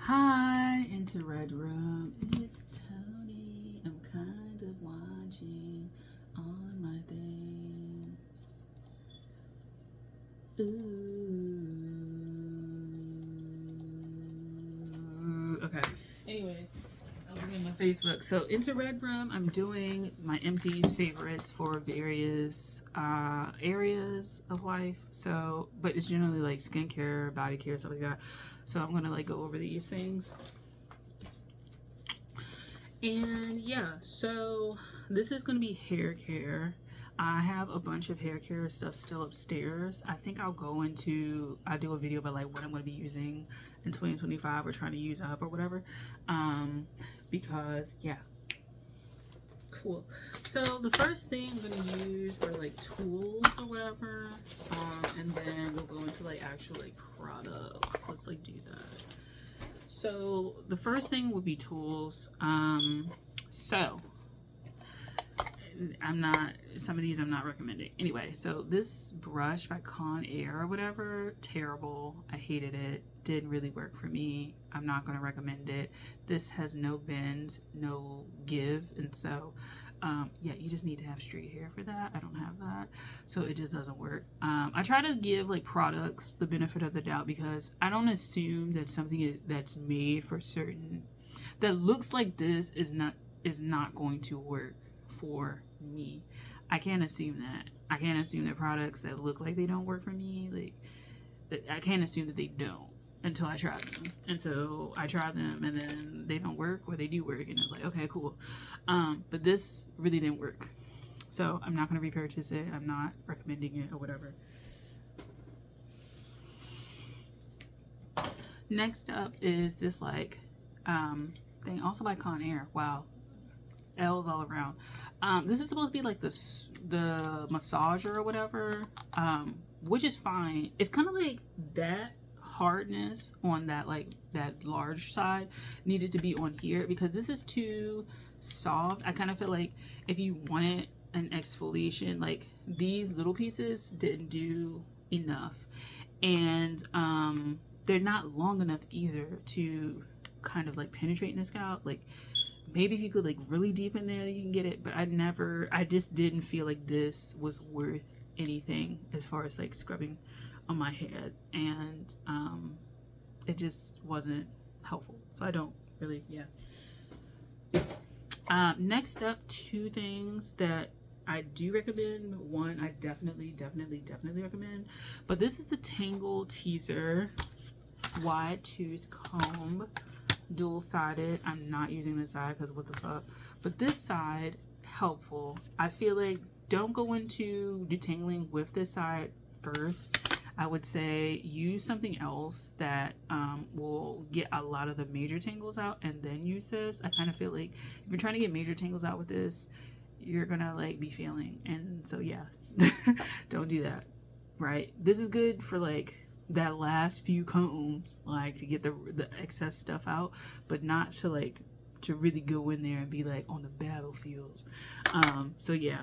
Hi, into Red Room. It's Tony. I'm kind of watching on my thing. Ooh. Okay. Anyway, I'm looking at my Facebook. So, into Red Room, I'm doing my Empties favorites for various areas of life. So, but it's generally like skincare, body care, stuff like that. So I'm gonna like go over these things. And yeah, so this is gonna be hair care. I have a bunch of hair care stuff still upstairs. I think I'll do a video about like what I'm gonna be using in 2025 or trying to use up or whatever. Because yeah. Cool. So the first thing I'm gonna use are like tools or whatever. And then we'll go into like actual like products. Let's like do that. So the first thing would be tools. So some of these I'm not recommending. Anyway, so this brush by Conair or whatever, terrible. I hated it. Didn't really work for me. I'm not going to recommend it. This has no bend, no give, and so yeah, you just need to have straight hair for that. I don't have that, so it just doesn't work. I try to give like products the benefit of the doubt because I don't assume that something that's made for certain that looks like this is not going to work for me. I can't assume that. I can't assume that products that look like they don't work for me, like I can't assume that they don't until I try them. And so I try them and then they don't work or they do work and it's like, okay, cool. But this really didn't work. So I'm not going to repurchase it. I'm not recommending it or whatever. Next up is this like thing, also by Conair. Wow. L's all around. This is supposed to be like the massager or whatever, which is fine. It's kind of like that hardness on that large side needed to be on here because this is too soft. I kind of feel like if you wanted an exfoliation, like these little pieces didn't do enough, and they're not long enough either to kind of like penetrate in the scalp. Like maybe if you could like really deep in there you can get it, but I just didn't feel like this was worth anything as far as like scrubbing on my head, and it just wasn't helpful, so I don't really. Next up, two things that I do recommend. One I definitely recommend, but this is the Tangle Teaser wide tooth comb, dual-sided. I'm not using this side because what the fuck, but this side helpful. I feel like don't go into detangling with this side first. I would say use something else that will get a lot of the major tangles out and then use this. I kind of feel like if you're trying to get major tangles out with this, you're gonna like be failing, and so yeah. Don't do that. Right, this is good for like that last few combs, like to get the excess stuff out, but not to really go in there and be like on the battlefield. So yeah,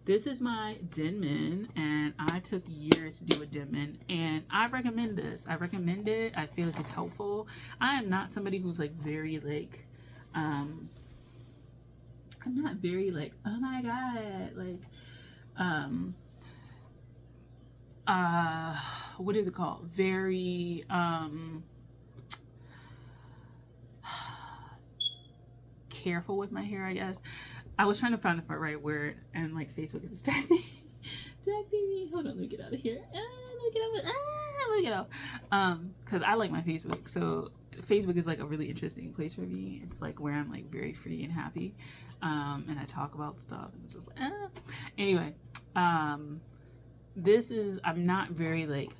this is my Denman, and I took years to do a Denman, and I recommend this. I recommend it. I feel like it's helpful. I am not somebody who's like very like I'm not very like, oh my god, like what is it called, very careful with my hair, I guess. I was trying to find the right word, and like Facebook is distracting me. Hold on, let me get out of here. Let me get out. Because I like my Facebook. So Facebook is like a really interesting place for me. It's like where I'm like very free and happy, and I talk about stuff. And it's just like, Anyway, this is, I'm not very like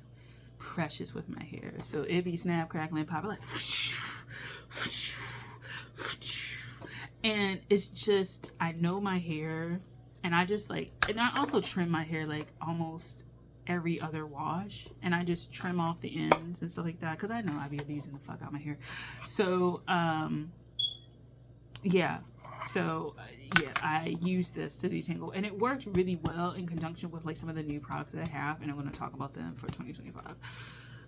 precious with my hair, so it be snap, crackling, pop, like. And it's just, I know my hair, and I just like, and I also trim my hair like almost every other wash, and I just trim off the ends and stuff like that because I know I be abusing the fuck out of my hair. So yeah, I use this to detangle, and it worked really well in conjunction with like some of the new products that I have, and I'm going to talk about them for 2025.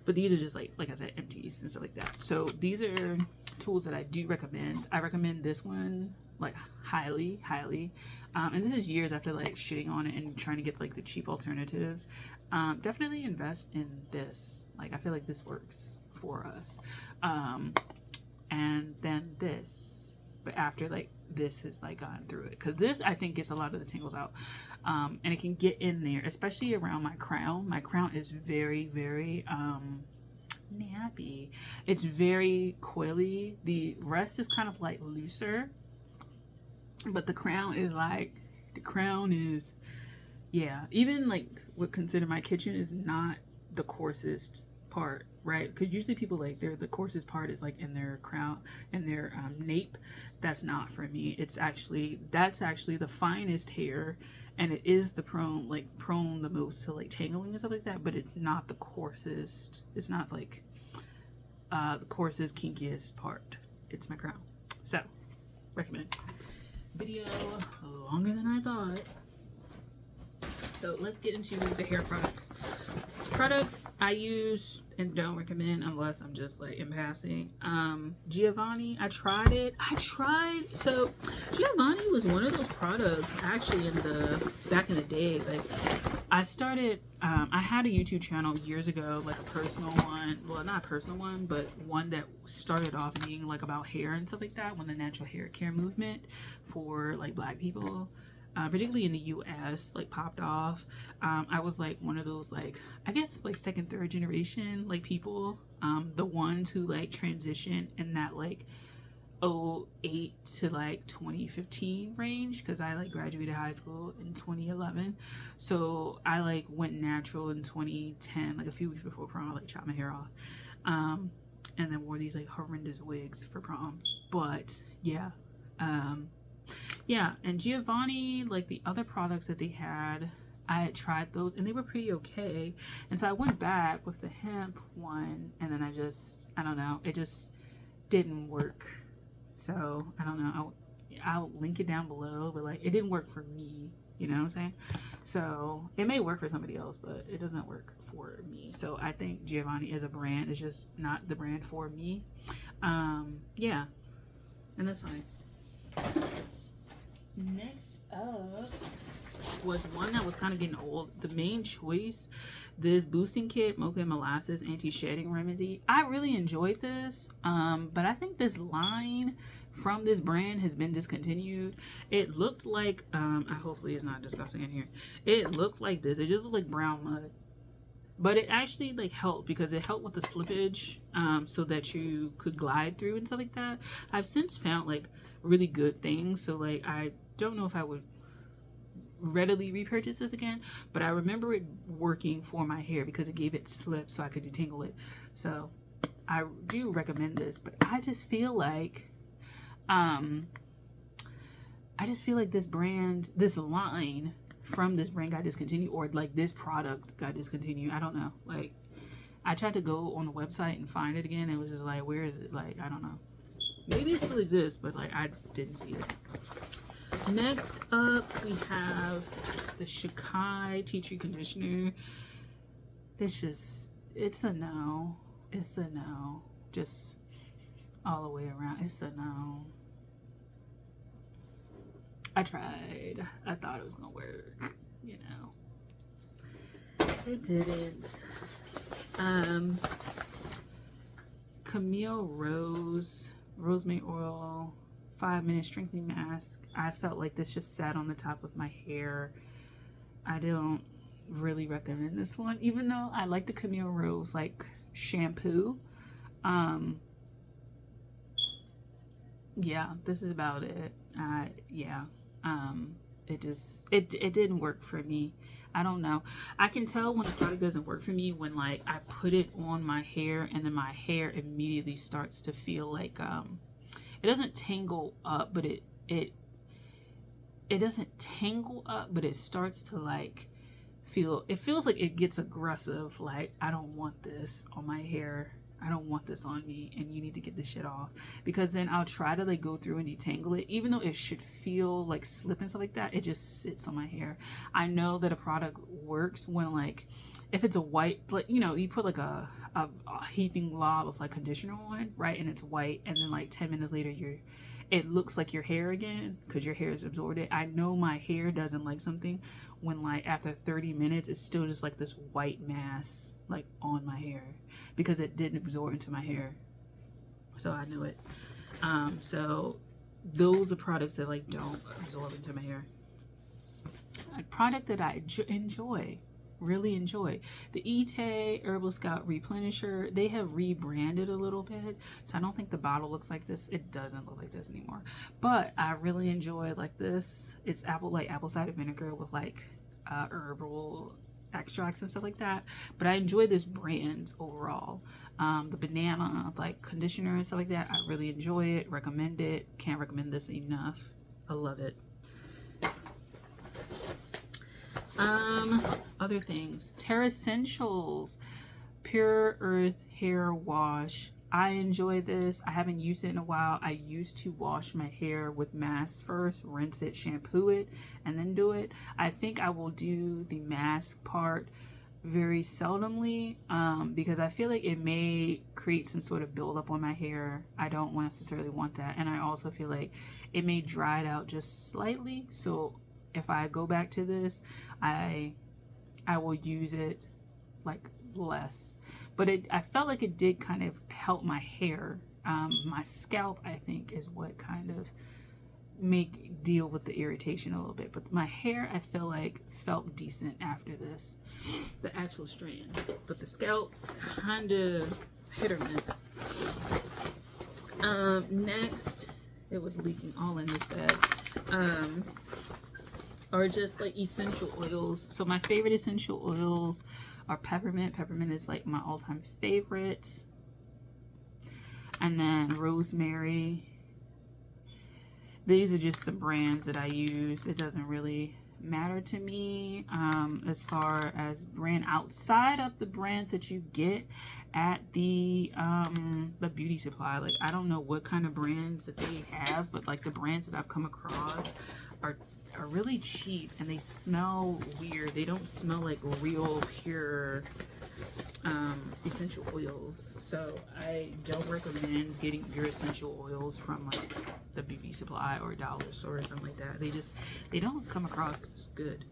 but these are just like I said, empties and stuff like that. So these are tools that I do recommend. I recommend this one like highly. And this is years after like shitting on it and trying to get like the cheap alternatives. Definitely invest in this. Like, I feel like this works for us. And then this, but after like this has like gone through it, because this I think gets a lot of the tangles out, and it can get in there, especially around my crown. My crown is very nappy. It's very coily. The rest is kind of like looser, but the crown is yeah, even like what consider my kitchen is not the coarsest part, right? Because usually people like the coarsest part is like in their crown and their nape. That's not for me. That's actually the finest hair, and it is the prone the most to like tangling and stuff like that, but it's not the coarsest. It's not like the coarsest, kinkiest part. It's my crown. So recommend. Video longer than I thought. So let's get into the hair products. Products I use and don't recommend unless I'm just like in passing. Giovanni, I tried it. So Giovanni was one of those products actually back in the day. Like I started, I had a YouTube channel years ago, like a personal one. Well, not a personal one, but one that started off being like about hair and stuff like that when the natural hair care movement for like Black people, particularly in the US, like popped off. I was like one of those like, I guess like second, third generation like people, the ones who like transition in that like 08 to like 2015 range, because I like graduated high school in 2011. So I like went natural in 2010, like a few weeks before prom. I like chopped my hair off, and then wore these like horrendous wigs for proms. But yeah, yeah, and Giovanni, like the other products that they had, I had tried those and they were pretty okay. And so I went back with the hemp one, and then I don't know, it just didn't work. So I don't know, I'll link it down below, but like it didn't work for me, you know what I'm saying? So it may work for somebody else, but it doesn't work for me. So I think Giovanni as a brand is just not the brand for me. Yeah, and that's fine. Next up was one that was kind of getting old. The Main Choice, this boosting kit, mocha and molasses anti-shedding remedy. I really enjoyed this, but I think this line from this brand has been discontinued. It looked like hopefully it's not disgusting in here. It looked like this. It just looked like brown mud, but it actually like helped because it helped with the slippage, so that you could glide through and stuff like that. I've since found like really good things, so like I don't know if I would readily repurchase this again, but I remember it working for my hair because it gave it slip so I could detangle it. So I do recommend this, but I just feel like this line from this brand got discontinued, or like this product got discontinued. I don't know. Like I tried to go on the website and find it again. It was just like, where is it? Like, I don't know. Maybe it still exists, but like I didn't see it. Next up, we have the Shikai Tea Tree Conditioner. It's a no. It's a no. Just all the way around. It's a no. I tried. I thought it was gonna work, you know. It didn't. Camille Rose Rosemary Oil 5-minute strengthening mask. I felt like this just sat on the top of my hair. I don't really recommend this one, even though I like the Camille Rose like shampoo. Yeah, this is about it. Yeah. It didn't work for me. I don't know. I can tell when a product doesn't work for me when like I put it on my hair and then my hair immediately starts to feel like it doesn't tangle up, but it doesn't tangle up, but it starts to like feels like it gets aggressive. Like I don't want this on my hair I don't want this on me, and you need to get this shit off. Because then I'll try to like go through and detangle it, even though it should feel like slip and stuff like that. It just sits on my hair. I know that a product works when like, if it's a white, like, you know, you put like a heaping glob of like conditioner on, right, and it's white, and then like 10 minutes later it looks like your hair again because your hair is absorbed it. I know my hair doesn't like something when like after 30 minutes it's still just like this white mass like on my hair because it didn't absorb into my hair. So I knew it. So those are products that like don't absorb into my hair. A product that I enjoy, really enjoy, the Ite Herbal Scout Replenisher. They have rebranded a little bit, so I don't think the bottle looks like this. It doesn't look like this anymore, but I really enjoy like this. It's apple cider vinegar with like herbal extracts and stuff like that, but I enjoy this brand overall. The banana like conditioner and stuff like that, I really enjoy it, recommend it, can't recommend this enough. I love it. Other things, Terra Essentials Pure Earth Hair Wash. I enjoy this. I haven't used it in a while. I used to wash my hair with mask first, rinse it, shampoo it, and then do it. I think I will do the mask part very seldomly because I feel like it may create some sort of buildup on my hair. I don't necessarily want that, and I also feel like it may dry it out just slightly. So if I go back to this, I will use it like less, but I felt like it did kind of help my hair. My scalp, I think, is what kind of deal with the irritation a little bit, but my hair, I feel like, felt decent after this, the actual strands, but the scalp kind of hit or miss. Next, it was leaking all in this bag. Or just like essential oils. So my favorite essential oils are peppermint. Peppermint is like my all-time favorite. And then rosemary. These are just some brands that I use. It doesn't really matter to me as far as brand outside of the brands that you get at the beauty supply. Like, I don't know what kind of brands that they have, but like the brands that I've come across are really cheap and they smell weird. They don't smell like real pure essential oils. So I don't recommend getting your essential oils from like the beauty supply or dollar store or something like that. They don't come across as good.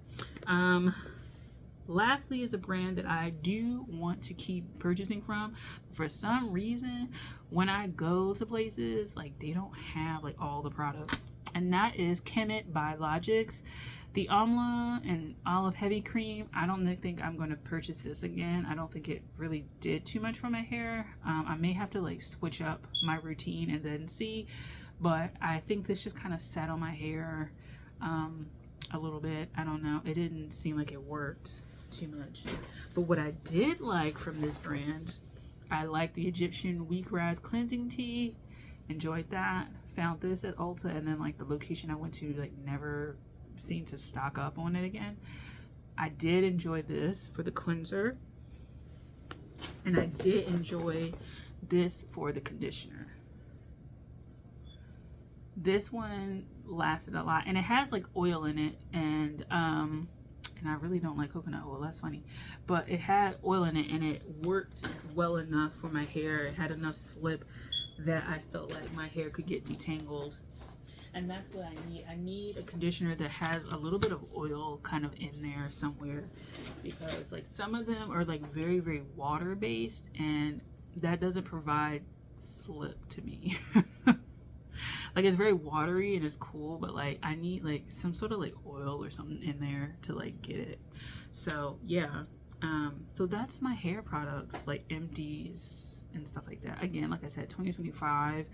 Lastly is a brand that I do want to keep purchasing from. For some reason, when I go to places, like they don't have like all the products. And that is Kemet Biologics. The Amla and Olive Heavy Cream. I don't think I'm going to purchase this again. I don't think it really did too much for my hair. I may have to like switch up my routine and then see. But I think this just kind of sat on my hair a little bit. I don't know. It didn't seem like it worked too much. But what I did like from this brand, I like the Egyptian Wheatgrass Cleansing Tea. Enjoyed that. Found this at Ulta, and then like the location I went to like never seemed to stock up on it again. I did enjoy this for the cleanser, and I did enjoy this for the conditioner. This one lasted a lot, and it has like oil in it, and I really don't like coconut oil, that's funny, but it had oil in it and it worked well enough for my hair. It had enough slip that I felt like my hair could get detangled, and that's what I need. I need a conditioner that has a little bit of oil kind of in there somewhere, because like some of them are like very, very water based, and that doesn't provide slip to me. Like it's very watery and it's cool, but like I need like some sort of like oil or something in there to like get it. So yeah, so that's my hair products, like Empties and stuff like that. Again, like I said, 2025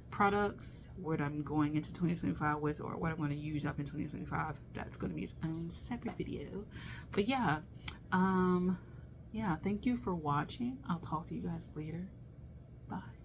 products, what I'm going into 2025 with, or what I'm going to use up in 2025, that's going to be its own separate video. But yeah, yeah, thank you for watching. I'll talk to you guys later. Bye.